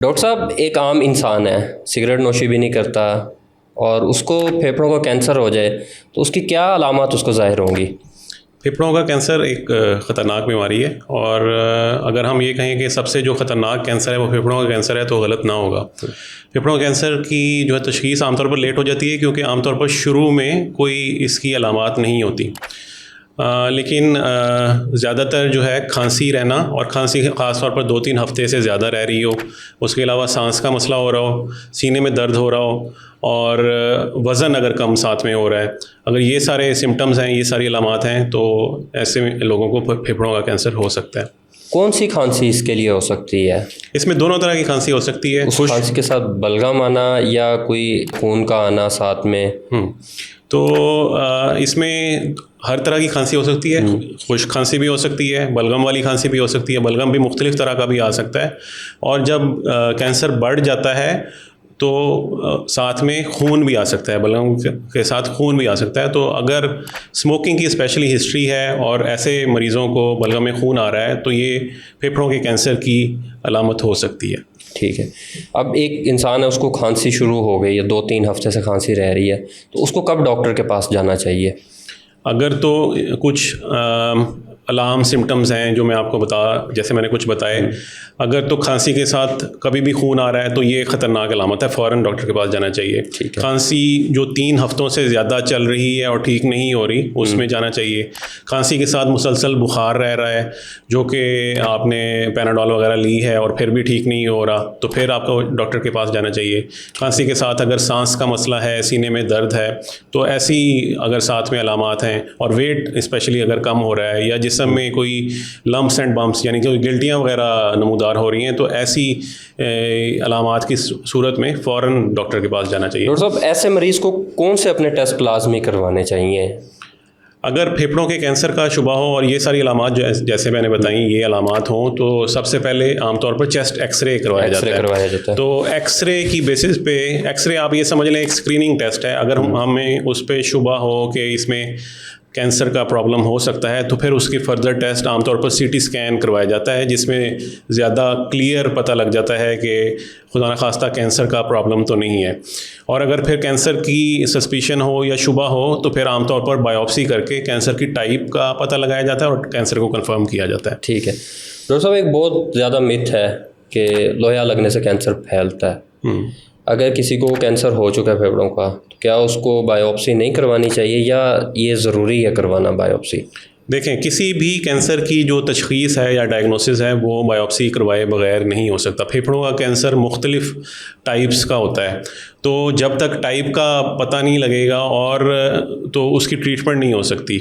Doctor साहब, एक आम इंसान है, सिगरेट नोशी भी नहीं करता और उसको फेफड़ों का कैंसर हो जाए तो उसकी क्या अलामत उसको ज़ाहिर होंगी? फेफड़ों का कैंसर एक ख़तरनाक बीमारी है और अगर हम ये कहें कि सबसे जो ख़तरनाक कैंसर है वो फेफड़ों का कैंसर है तो गलत ना होगा। फेफड़ों के कैंसर की जो है तशख़ीस आमतौर पर लेट हो जाती है क्योंकि आमतौर पर शुरू में कोई इसकी अलामात नहीं होती। लेकिन ज़्यादातर जो है खांसी रहना और खांसी ख़ास तौर पर 2-3 हफ़्ते से ज़्यादा रह रही हो, उसके अलावा सांस का मसला हो रहा हो, सीने में दर्द हो रहा हो और वज़न अगर कम साथ में हो रहा है, अगर ये सारे सिम्टम्स हैं, ये सारी अलामात हैं तो ऐसे लोगों को फेफड़ों का कैंसर हो सकता है। कौन सी खांसी इसके लिए हो सकती है? इसमें दोनों तरह की खांसी हो सकती है। उस खांसी के साथ बलगम आना या कोई खून का आना साथ में? तो इसमें हर तरह की खांसी हो सकती है। खुश्क खांसी भी हो सकती है, बलगम वाली खांसी भी हो सकती है। बलगम भी मुख्तलिफ़ तरह का भी आ सकता है और जब कैंसर बढ़ जाता है तो साथ में खून भी आ सकता है, बलगम के साथ खून भी आ सकता है। तो अगर स्मोकिंग की स्पेशली हिस्ट्री है और ऐसे मरीज़ों को बलगम में खून आ रहा है तो ये फेफड़ों के कैंसर की अलामत हो सकती है। ठीक है। अब एक इंसान है, उसको खांसी शुरू हो गई है, 2-3 हफ्ते से खांसी रह रही है, तो उसको कब डॉक्टर के पास जाना चाहिए? अगर तो कुछ अलार्म सिम्टम्स हैं जो मैं आपको जैसे मैंने कुछ बताए, अगर तो खांसी के साथ कभी भी खून आ रहा है तो ये ख़तरनाक अलामत है, फ़ौरन डॉक्टर के पास जाना चाहिए। खांसी जो 3 हफ्तों से ज़्यादा चल रही है और ठीक नहीं हो रही, उसमें जाना चाहिए। खांसी के साथ मुसलसल बुखार रह रहा है जो कि आपने पैनाडोल वगैरह ली है और फिर भी ठीक नहीं हो रहा, तो फिर आपको डॉक्टर के पास जाना चाहिए। खांसी के साथ अगर सांस का मसला है, सीने में दर्द है, तो ऐसी अगर साथ में अलामात हैं और वेट स्पेशली अगर कम हो रहा है या जिस्म में कोई लम्प्स एंड बम्प्स यानी कि गिल्टियाँ वगैरह नमूदार हो रही हैं, तो ऐसी अलामात की सूरत में फ़ौरन डॉक्टर के पास जाना चाहिए। डॉक्टर साहब, ऐसे मरीज़ को कौन से अपने टेस्ट लाजमी करवाने चाहिए? अगर फेफड़ों के कैंसर का शुबा हो और ये सारी अलामात जैसे मैंने बताई ये अलामात हों तो सबसे पहले आमतौर पर चेस्ट एक्सरे करवाया जाता है। तो एक्सरे की बेसिस पे, एक्सरे आप ये समझ लें एक स्क्रीनिंग टेस्ट है। अगर हमें उस पर शुबा हो कि इसमें कैंसर का प्रॉब्लम हो सकता है तो फिर उसकी फर्दर टेस्ट आमतौर पर सीटी स्कैन करवाया जाता है, जिसमें ज़्यादा क्लियर पता लग जाता है कि खुदा न खास्ता कैंसर का प्रॉब्लम तो नहीं है। और अगर फिर कैंसर की सस्पिशन हो या शुबा हो तो फिर आमतौर पर बायोप्सी करके कैंसर की टाइप का पता लगाया जाता है और कैंसर को कंफर्म किया जाता है। ठीक है। डॉक्टर साहब, एक बहुत ज़्यादा मिथ है कि लोहा लगने से कैंसर फैलता है। अगर किसी को कैंसर हो चुका है फेफड़ों का, तो क्या उसको बायोप्सी नहीं करवानी चाहिए या ये ज़रूरी है करवाना बायोप्सी? देखें, किसी भी कैंसर की जो तशख़ीस है या डायग्नोसिस है वो बायोप्सी करवाए बगैर नहीं हो सकता। फेफड़ों का कैंसर मुख्तलिफ़ टाइप्स का होता है, तो जब तक टाइप का पता नहीं लगेगा और तो उसकी ट्रीटमेंट नहीं हो सकती,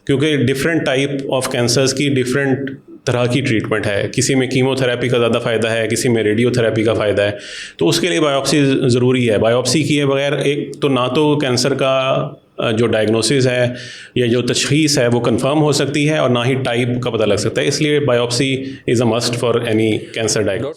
क्योंकि डिफरेंट टाइप ऑफ कैंसर्स की डिफरेंट तरह की ट्रीटमेंट है। किसी में कीमोथेरेपी का ज़्यादा फ़ायदा है, किसी में रेडियोथेरेपी का फ़ायदा है, तो उसके लिए बायोप्सी ज़रूरी है। बायोप्सी किए बगैर एक तो ना तो कैंसर का जो डायग्नोसिस है या जो तशख़ीस है वो कंफर्म हो सकती है और ना ही टाइप का पता लग सकता है। इसलिए biopsy is a must for any cancer diagnosis.